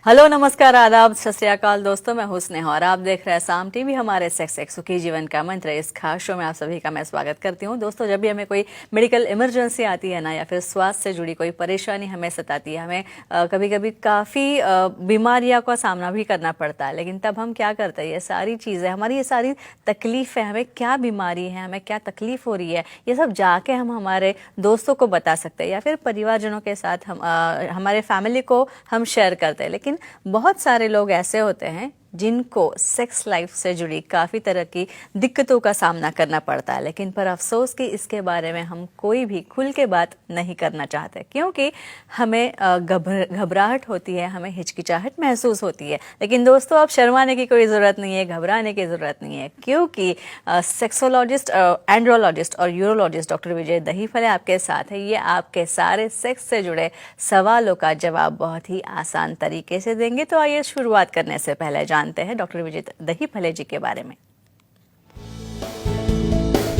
Hello, नमस्कार, आदाब, सत श्री अकाल दोस्तों। मैं हूं स्नेहा और आप देख रहे हैं साम टीवी। हमारे सेक्स एक सुखी जीवन का मंत्र, इस खास शो में आप सभी का मैं स्वागत करती हूं। दोस्तों, जब भी हमें कोई मेडिकल इमरजेंसी आती है ना, या फिर स्वास्थ्य से जुड़ी कोई परेशानी हमें सताती है, हमें कभी कभी काफ़ी बीमारियों का सामना भी करना पड़ता है, लेकिन तब हम क्या करते हैं, ये सारी चीज़ें, हमारी ये सारी तकलीफ़ें, हमें क्या बीमारी है, हमें क्या तकलीफ़ हो रही है, ये सब जाके हम हमारे दोस्तों को बता सकते हैं या फिर परिवारजनों के साथ हम हमारे फैमिली को हम शेयर करते हैं। लेकिन बहुत सारे लोग ऐसे होते हैं जिनको सेक्स लाइफ से जुड़ी काफ़ी तरह की दिक्कतों का सामना करना पड़ता है, लेकिन पर अफसोस कि इसके बारे में हम कोई भी खुल के बात नहीं करना चाहते, क्योंकि हमें घबराहट होती है, हमें हिचकिचाहट महसूस होती है। लेकिन दोस्तों, अब शर्माने की कोई ज़रूरत नहीं है, घबराने की ज़रूरत नहीं है, क्योंकि सेक्सोलॉजिस्ट, एंड्रोलॉजिस्ट और यूरोलॉजिस्ट डॉक्टर विजय दहीफले आपके साथ है। ये आपके सारे सेक्स से जुड़े सवालों का जवाब बहुत ही आसान तरीके से देंगे। तो आइए शुरुआत करने से पहले जानते हैं डॉक्टर विजय दहीफले जी के बारे में।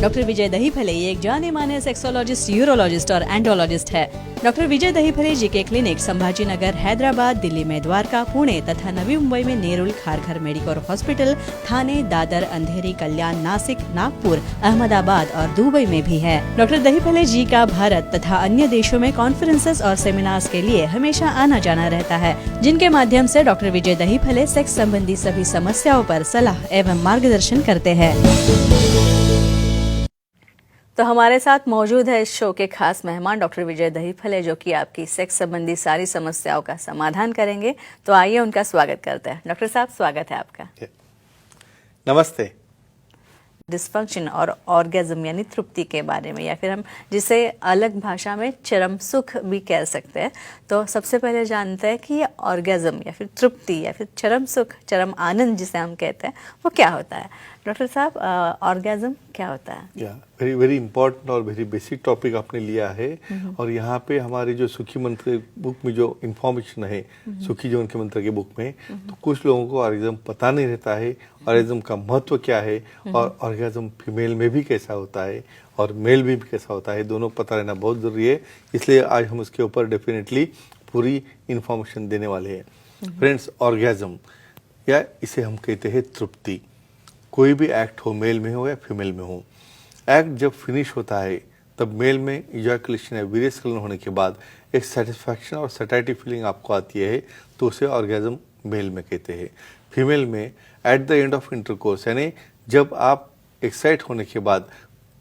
डॉक्टर विजय दहीफले ये एक जाने माने सेक्सोलॉजिस्ट, यूरोलॉजिस्ट और एंड्रोलॉजिस्ट है। डॉक्टर विजय दहीफले जी के क्लिनिक संभाजी नगर, हैदराबाद, दिल्ली में द्वारका, पुणे तथा नवी मुंबई में नेरुल, खारघर मेडिकोर हॉस्पिटल, थाने, दादर, अंधेरी, कल्याण, नासिक, नागपुर, अहमदाबाद और दुबई में भी है। डॉक्टर दहीफले जी का भारत तथा अन्य देशों में कॉन्फ्रेंसेस और सेमिनार्स के लिए हमेशा आना जाना रहता है, जिनके माध्यम से डॉक्टर विजय दहीफले सेक्स संबंधी सभी समस्याओं पर सलाह एवं मार्गदर्शन करते हैं। तो हमारे साथ मौजूद है इस शो के खास मेहमान डॉक्टर विजय दहीफले, जो कि आपकी सेक्स संबंधी सारी समस्याओं का समाधान करेंगे। तो आइए उनका स्वागत करते हैं। डॉक्टर साहब, स्वागत है आपका। नमस्ते। डिस्फंक्शन और ऑर्गेज्म यानी तृप्ति के बारे में, या फिर हम जिसे अलग भाषा में चरम सुख भी कह सकते हैं, तो सबसे पहले जानते हैं कि ये ऑर्गेज्म या फिर तृप्ति या फिर चरम सुख, चरम आनंद जिसे हम कहते हैं, वो क्या होता है। डॉक्टर साहब, ऑर्गेज्म क्या होता है? वेरी वेरी इंपॉर्टेंट और वेरी बेसिक टॉपिक आपने लिया है। और यहाँ पे हमारे जो सुखी मंत्र बुक में जो इन्फॉर्मेशन है, सुखी जीवन के मंत्र के बुक में, तो कुछ लोगों को ऑर्गेज्म पता नहीं रहता है, ऑर्गेज्म का महत्व क्या है, और ऑर्गेज्म फीमेल में भी कैसा होता है और मेल में भी कैसा होता है, दोनों पता रहना बहुत जरूरी है। इसलिए आज हम उसके ऊपर डेफिनेटली पूरी इंफॉर्मेशन देने वाले हैं। फ्रेंड्स, ऑर्गेज्म या इसे हम कहते हैं तृप्ति। कोई भी एक्ट हो, मेल में हो या फीमेल में हो, एक्ट जब फिनिश होता है तब मेल में इजैकुलेशन या वीर्यस्खलन होने के बाद एक सेटिस्फैक्शन और सैटिस्फाइड फीलिंग आपको आती है, तो उसे ऑर्गेज्म मेल में कहते हैं। फीमेल में at the end of intercourse, यानी जब आप एक्साइट होने के बाद,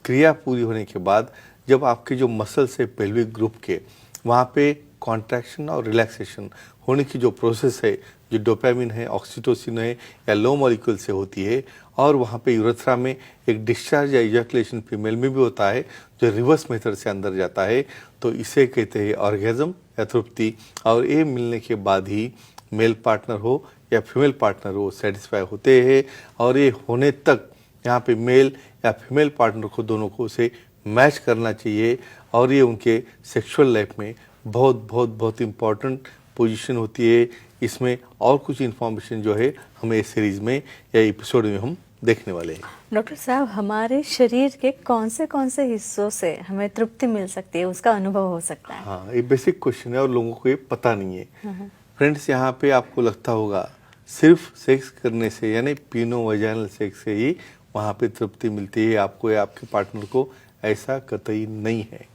क्रिया पूरी होने के बाद, जब आपके जो मसल्स है पेल्विक ग्रुप के, वहाँ पे कॉन्ट्रैक्शन और रिलैक्सेशन होने की जो प्रोसेस है, जो डोपामिन है, ऑक्सीटोसिन है या लो मॉलिक्यूल से होती है, और वहाँ पे यूरेथ्रा में एक डिस्चार्ज या इजैकुलेशन फीमेल में भी होता है जो रिवर्स मेथड से अंदर जाता है, तो इसे कहते हैं ऑर्गेज्म या तृप्ति। और ये मिलने के बाद ही मेल पार्टनर हो या फीमेल पार्टनर हो सेटिस्फाई होते हैं, और ये होने तक यहाँ पे मेल या फीमेल पार्टनर को दोनों को उसे मैच करना चाहिए, और ये उनके सेक्सुअल लाइफ में बहुत बहुत बहुत इम्पॉर्टेंट पोजीशन होती है। इसमें और कुछ इन्फॉर्मेशन जो है हमें इस सीरीज में या एपिसोड में हम देखने वाले हैं। डॉक्टर साहब, हमारे शरीर के कौन से हिस्सों से हमें तृप्ति मिल सकती है, उसका अनुभव हो सकता है? हाँ, ये बेसिक क्वेश्चन है और लोगों को ये पता नहीं है। फ्रेंड्स, यहाँ पे आपको लगता होगा सिर्फ सेक्स करने से, यानी पीनो वजाइनल सेक्स से ही वहाँ पे तृप्ति मिलती है आपको या आपके पार्टनर को, ऐसा कतई नहीं है।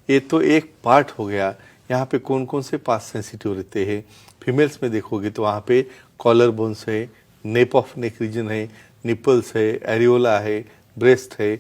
ये तो एक पार्ट हो गया। यहाँ पे कौन कौन से पार्ट सेंसिटिव रहते हैं, फीमेल्स में देखोगे तो वहाँ पे कॉलर बोन्स है, नेप ऑफ नेक रीजन है, निपल्स है, एरियोला है, ब्रेस्ट है,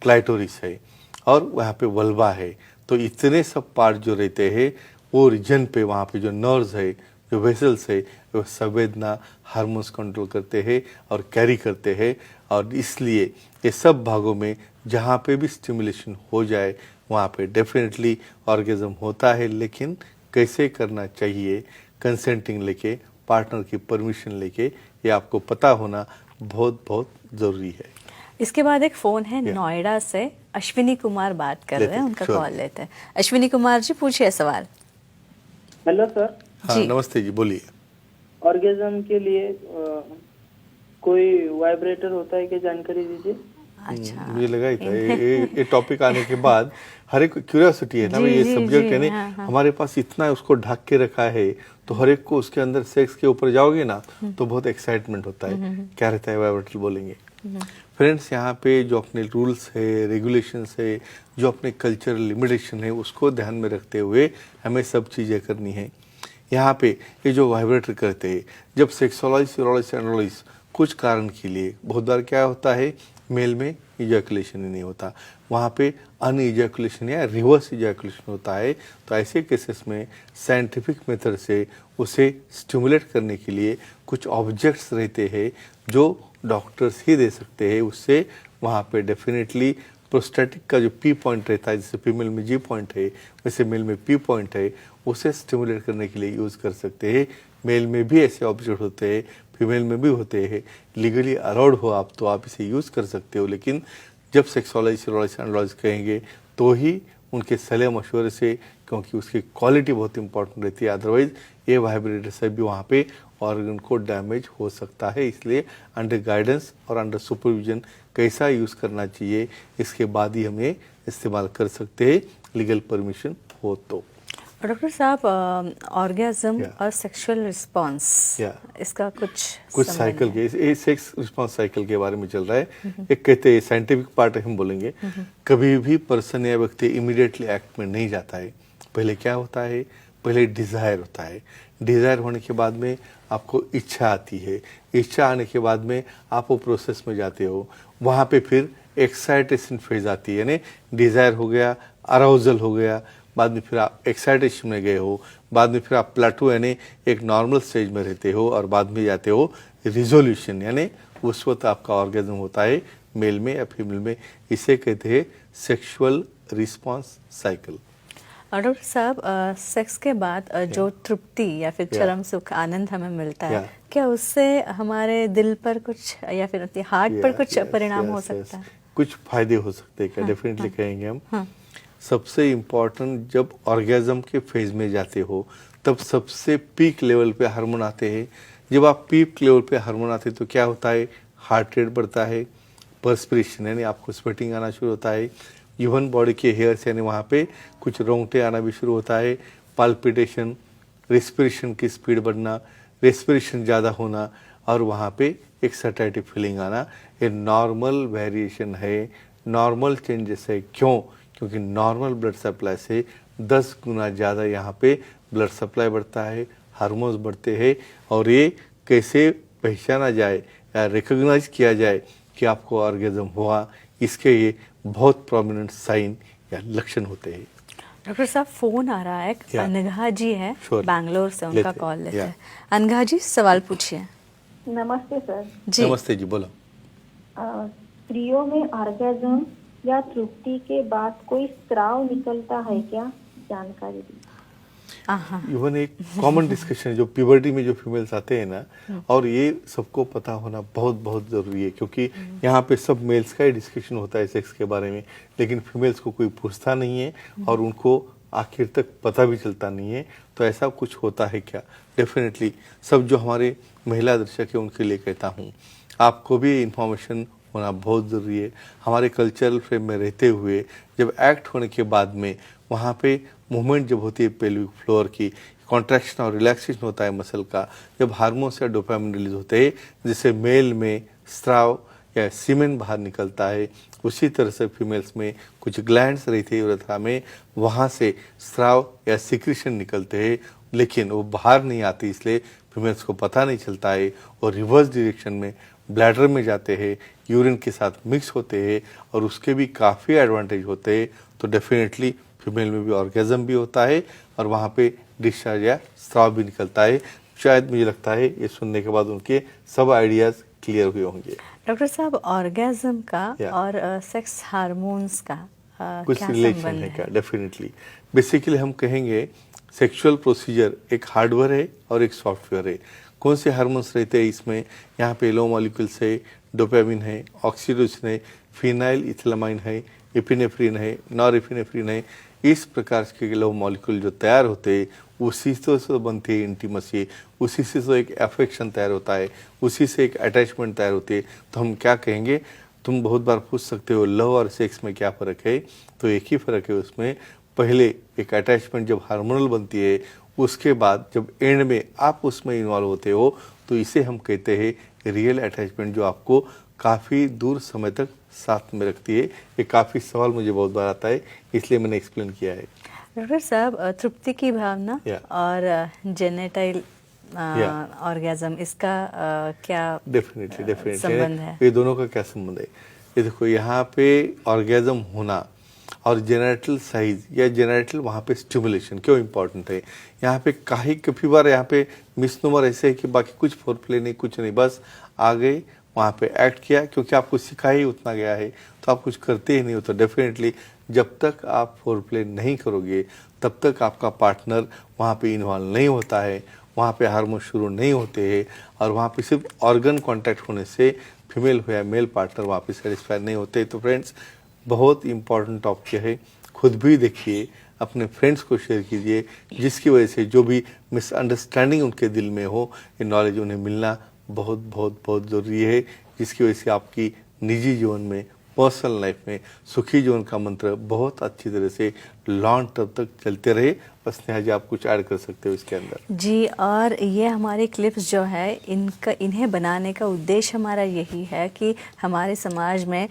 क्लाइटोरिस है, और वहाँ पे वल्वा है। तो इतने सब पार्ट जो रहते हैं वो रीजन पे, वहाँ पे जो नर्व्स है, जो वेसल्स है, वो संवेदना, हार्मोन्स कंट्रोल करते हैं और कैरी करते हैं। और इसलिए ये सब भागों में जहाँ पे भी स्टिमुलेशन हो जाए वहाँ पे डेफिनेटली ऑर्गेज्म होता है। लेकिन कैसे करना चाहिए, कंसेंटिंग लेके, पार्टनर की परमिशन लेके, ये आपको पता होना बहुत बहुत ज़रूरी है। इसके बाद एक फ़ोन है नोएडा से, अश्विनी कुमार बात कर रहे हैं, उनका कॉल लेते हैं। अश्विनी कुमार जी, पूछिए सवाल। Hello sir. हाँ, नमस्ते जी, बोलिए। ऑर्गेज्म के लिए कोई वाइब्रेटर होता है क्या, जानकारी दीजिए। अच्छा, मुझे लगा ही था ये टॉपिक आने के बाद हर एक क्यूरियोसिटी है ना, ये सब्जेक्ट है ना, हमारे पास इतना उसको ढक के रखा है, तो हर एक को उसके अंदर सेक्स के ऊपर जाओगे ना तो बहुत एक्साइटमेंट होता है, क्या रहता है वाइब्रेटर बोलेंगे। फ्रेंड्स, यहाँ पे जो अपने रूल्स है, रेगुलेशंस है, जो अपने कल्चरल लिमिटेशन है, उसको ध्यान में रखते हुए हमें सब चीज़ें करनी है। यहाँ पे ये जो वाइब्रेटर करते हैं, जब सेक्सुअलाइज एनालाइज कुछ कारण के लिए बहुत बार क्या होता है, मेल में इजैकुलेशन ही नहीं होता, वहाँ पे अनइजैकुलेशन या रिवर्स इजैकुलेशन होता है। तो ऐसे केसेस में साइंटिफिक मेथड से उसे स्टिमुलेट करने के लिए कुछ ऑब्जेक्ट्स रहते हैं जो डॉक्टर्स ही दे सकते हैं। उससे वहाँ पे डेफिनेटली प्रोस्टेटिक का जो पी पॉइंट रहता है, जैसे फीमेल में जी पॉइंट है वैसे मेल में पी पॉइंट है, उसे स्टिमुलेट करने के लिए यूज़ कर सकते हैं। मेल में भी ऐसे ऑब्जेक्ट होते हैं, फीमेल में भी होते हैं, लीगली अलाउड हो आप तो आप इसे यूज़ कर सकते हो। लेकिन जब सेक्सुअलाइज एनालाइज कहेंगे तो ही उनके सलाह मशवरे से, क्योंकि उसकी क्वालिटी बहुत इंपॉर्टेंट रहती है, अदरवाइज ये वाइब्रेटर से भी वहाँ पे ऑर्गन को डैमेज हो सकता है। इसलिए अंडर गाइडेंस और अंडर सुपरविजन कैसा यूज़ करना चाहिए, इसके बाद ही हम ये इस्तेमाल कर सकते हैं, लीगल परमिशन हो तो। डॉक्टर साहब, ऑर्गेजम और सेक्सुअल रिस्पांस, इसका कुछ साइकिल के सेक्स रिस्पांस साइकिल के बारे में चल रहा है। एक कहते हैं साइंटिफिक पार्ट हम बोलेंगे, कभी भी पर्सन या व्यक्ति इमीडिएटली एक्ट में नहीं जाता है। पहले क्या होता है, पहले डिज़ायर होता है, डिज़ायर होने के बाद में आपको इच्छा आती है, इच्छा आने के बाद में आप वो प्रोसेस में जाते हो, वहाँ पे फिर एक्साइटेशन फेज आती है, यानी डिज़ायर हो गया, अराउजल हो गया, बाद में फिर आप एक्साइटेशन में गए हो, बाद में फिर आप प्लाटो यानी एक नॉर्मल स्टेज में रहते हो, और बाद में जाते हो रिजोल्यूशन, यानी उस वक्त आपका ऑर्गेजम होता है मेल में या फीमेल में। इसे कहते हैं सेक्सुअल रिस्पांस साइकिल। डॉक्टर साहब, सेक्स के बाद जो तृप्ति या फिर चरम सुख आनंद हमें मिलता है, क्या उससे हमारे दिल पर कुछ या फिर हार्ट पर कुछ परिणाम हो सकता है? कुछ फायदे हो सकते हैं क्या? डेफिनेटली कहेंगे हम। सबसे इम्पॉर्टेंट, जब ऑर्गेजम के फेज में जाते हो तब सबसे पीक लेवल पे हार्मोन आते हैं। जब आप पीक लेवल पे हार्मोन आते हैं तो क्या होता है, हार्ट रेट बढ़ता है, पर्सपिरेशन यानी आपको स्वेटिंग आना शुरू होता है, इवन बॉडी के हेयर्स यानी वहाँ पे कुछ रोंगटे आना भी शुरू होता है, पाल्पिटेशन, रेस्पिरेशन की स्पीड बढ़ना, रेस्पिरेशन ज़्यादा होना, और वहाँ पे एक सैटिस्फैक्टरी फीलिंग आना। ये नॉर्मल वेरिएशन है, नॉर्मल चेंजेस है। क्यों? क्योंकि नॉर्मल ब्लड सप्लाई से 10 गुना ज़्यादा यहाँ पे ब्लड सप्लाई बढ़ता है, हार्मोन्स बढ़ते हैं। और ये कैसे पहचाना जाए या रिकॉग्नाइज किया जाए कि आपको ऑर्गेजम हुआ, इसके ये बहुत प्रोमिनेंट साइन या लक्षण होते हैं। डॉक्टर साहब, फोन आ रहा है, अनघा जी है बैंगलोर से, उनका कॉल लेते हैं। अनघा जी, सवाल पूछिए। नमस्ते सर जी। नमस्ते जी, बोलो। स्त्रियों में ऑर्गेजम या तृप्ति के बाद कोई स्राव निकलता है क्या, जानकारी दी। इवन एक कॉमन डिस्कशन है जो प्यूबर्टी में जो फीमेल्स आते हैं ना, और ये सबको पता होना बहुत बहुत ज़रूरी है, क्योंकि यहाँ पे सब मेल्स का ही डिस्कशन होता है सेक्स के बारे में, लेकिन फीमेल्स को कोई पूछता नहीं है और उनको आखिर तक पता भी चलता नहीं है। तो ऐसा कुछ होता है क्या? डेफिनेटली सब जो हमारे महिला दर्शक है उनके लिए कहता हूँ, आपको भी इंफॉर्मेशन होना बहुत ज़रूरी है। हमारे कल्चरल फ्रेम में रहते हुए जब एक्ट होने के बाद में वहाँ पे मूवमेंट जब होती है पेल्विक फ्लोर की, कॉन्ट्रैक्शन और रिलैक्सेशन होता है मसल का, जब हार्मोन्स या डोपामिन रिलीज होते हैं, जिससे मेल में स्राव या सीमेन बाहर निकलता है, उसी तरह से फीमेल्स में कुछ ग्लैंड्स रहती है यूरेथ्रा में, वहाँ से स्राव या सिक्रीशन निकलते हैं, लेकिन वो बाहर नहीं आती, इसलिए फीमेल्स को पता नहीं चलता है, और रिवर्स डायरेक्शन में ब्लैडर में जाते हैं, यूरिन के साथ मिक्स होते हैं, और उसके भी काफ़ी एडवांटेज होते हैं। तो डेफिनेटली फीमेल में भी ऑर्गेजम भी होता है, और वहाँ पे डिस्चार्ज या स्राव भी निकलता है। शायद मुझे लगता है ये सुनने के बाद उनके सब आइडियाज़ क्लियर हुए होंगे। डॉक्टर साहब, ऑर्गेजम का और सेक्स हार्मोन्स का कुछ क्या रिलेशन संबंध है क्या? डेफिनेटली बेसिकली हम कहेंगे सेक्सुअल प्रोसीजर एक हार्डवेयर है और एक सॉफ्टवेयर है। कौन से हार्मोन्स रहते हैं इसमें? यहाँ पे लो मॉलिक्यूल्स है, डोपामिन है, ऑक्सीटोसिन है, फिनाइल इथिलामाइन है, एपिनेफ्रिन है, नॉरएपिनेफ्रिन है। इस प्रकार के लो मॉलिक्यूल जो तैयार होते हैं उसी से बनती है इंटीमेसी, उसी से तो एक अफेक्शन तैयार होता है, उसी से एक अटैचमेंट तैयार होती है। तो हम क्या कहेंगे, तुम बहुत बार पूछ सकते हो लव और सेक्स में क्या फ़र्क है, तो एक ही फ़र्क है उसमें। पहले एक अटैचमेंट जब हार्मोनल बनती है उसके बाद जब एंड में आप उसमें इन्वॉल्व होते हो तो इसे हम कहते हैं रियल अटैचमेंट, जो आपको काफ़ी दूर समय तक साथ में रखती है। ये काफ़ी सवाल मुझे बहुत बार आता है, इसलिए मैंने एक्सप्लेन किया है। डॉक्टर साहब, तृप्ति की भावना और जेनेटाइल ऑर्गेज्म, इसका क्या डेफिनेटली संबंध है? ये दोनों का क्या संबंध है? ये देखो, यहाँ पे ऑर्गेज्म होना और जेनेटल साइज या जेनेटल वहाँ पे स्टिमुलेशन क्यों इम्पोर्टेंट है? यहाँ पे काफ़ी बार यहाँ पे मिसनोमर ऐसे है कि बाकी कुछ फोरप्ले नहीं, कुछ नहीं, बस आ गए वहाँ पे एक्ट किया, क्योंकि आपको सिखाया ही उतना गया है तो आप कुछ करते ही नहीं हो। तो डेफिनेटली जब तक आप फोरप्ले नहीं करोगे तब तक आपका पार्टनर वहाँ पे इन्वॉल्व नहीं होता है, वहाँ पे हार्मोन शुरू नहीं होते हैं, और वहाँ पे सिर्फ ऑर्गन कांटेक्ट होने से फीमेल हो या मेल पार्टनर वहाँ पे सेटिस्फाई नहीं होते। तो फ्रेंड्स, बहुत इंपॉर्टेंट टॉपिक है, खुद भी देखिए, अपने फ्रेंड्स को शेयर कीजिए, जिसकी वजह से जो भी मिसअंडरस्टैंडिंग उनके दिल में हो, ये नॉलेज उन्हें मिलना बहुत बहुत बहुत ज़रूरी है, जिसकी वजह से आपकी निजी जीवन में, पर्सनल लाइफ में सुखी जीवन का मंत्र बहुत अच्छी तरह से लॉन्ग टर्म तक चलते रहे। बस नेहा जी, आप कुछ ऐड कर सकते हो इसके अंदर? जी, और ये हमारे क्लिप्स जो है, इन्हें बनाने का उद्देश्य हमारा यही है कि हमारे समाज में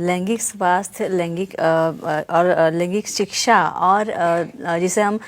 लैंगिक स्वास्थ्य, लैंगिक शिक्षा और जिसे हम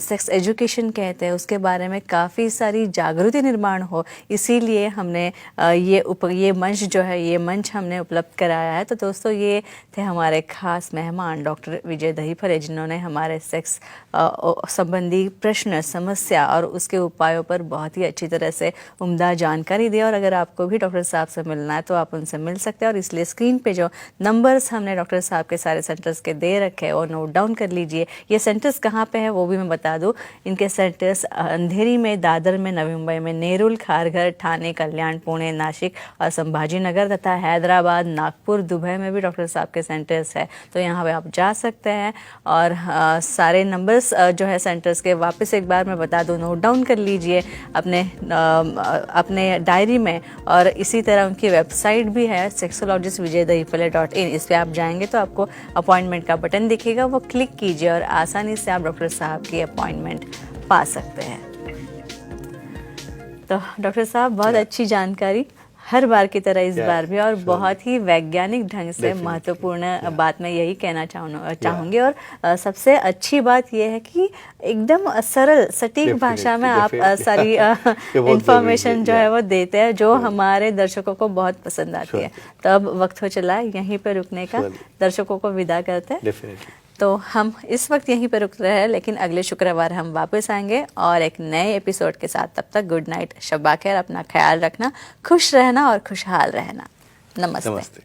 सेक्स एजुकेशन कहते हैं, उसके बारे में काफ़ी सारी जागृति निर्माण हो। इसीलिए हमने ये मंच जो है, ये मंच हमने उपलब्ध कराया है। तो दोस्तों, ये थे हमारे खास मेहमान डॉक्टर विजय दहीफले, जिन्होंने हमारे सेक्स संबंधी प्रश्न, समस्या और उसके उपायों पर बहुत ही अच्छी तरह से उम्दा जानकारी दी। और अगर आपको भी डॉक्टर साहब से मिलना है तो आप उनसे मिल सकते हैं, और इसलिए स्क्रीन पे जो नंबर्स हमने डॉक्टर साहब के सारे सेंटर्स के दे रखे हैं वो नोट डाउन कर लीजिए। ये सेंटर्स कहाँ पे है वो भी मैं बता दूँ। इनके सेंटर्स अंधेरी में, दादर में, नवी मुंबई में, नेरुल, खारघर, ठाणे, कल्याण, पुणे, नासिक और संभाजी नगर तथा हैदराबाद, नागपुर, दुबई में भी डॉक्टर साहब के सेंटर्स है। तो यहाँ पे आप जा सकते हैं। और सारे नंबर्स जो है सेंटर्स के वापस एक बार मैं बता दूं, नोट डाउन कर लीजिए अपने डायरी में। और इसी तरह उनकी वेबसाइट भी है sexologistvijaydahifale.in। इस पर आप जाएंगे तो आपको अपॉइंटमेंट का बटन दिखेगा, वो क्लिक कीजिए और आसानी से आप डॉक्टर साहब की अपॉइंटमेंट पा सकते हैं। तो डॉक्टर साहब, बहुत अच्छी जानकारी हर बार की तरह इस बार भी, और बहुत ही वैज्ञानिक ढंग से महत्वपूर्ण बात मैं यही कहना चाहूँगी। और सबसे अच्छी बात यह है कि एकदम सरल सटीक भाषा में आप सारी इंफॉर्मेशन जो है वो देते हैं, जो हमारे दर्शकों को बहुत पसंद आती है। तो अब वक्त हो चला है यहीं पे रुकने का, दर्शकों को विदा करते हैं। तो हम इस वक्त यहीं पर रुक रहे हैं, लेकिन अगले शुक्रवार हम वापस आएंगे और एक नए एपिसोड के साथ। तब तक गुड नाइट, शब्बा खैर, अपना ख्याल रखना, खुश रहना और खुशहाल रहना। नमस्ते।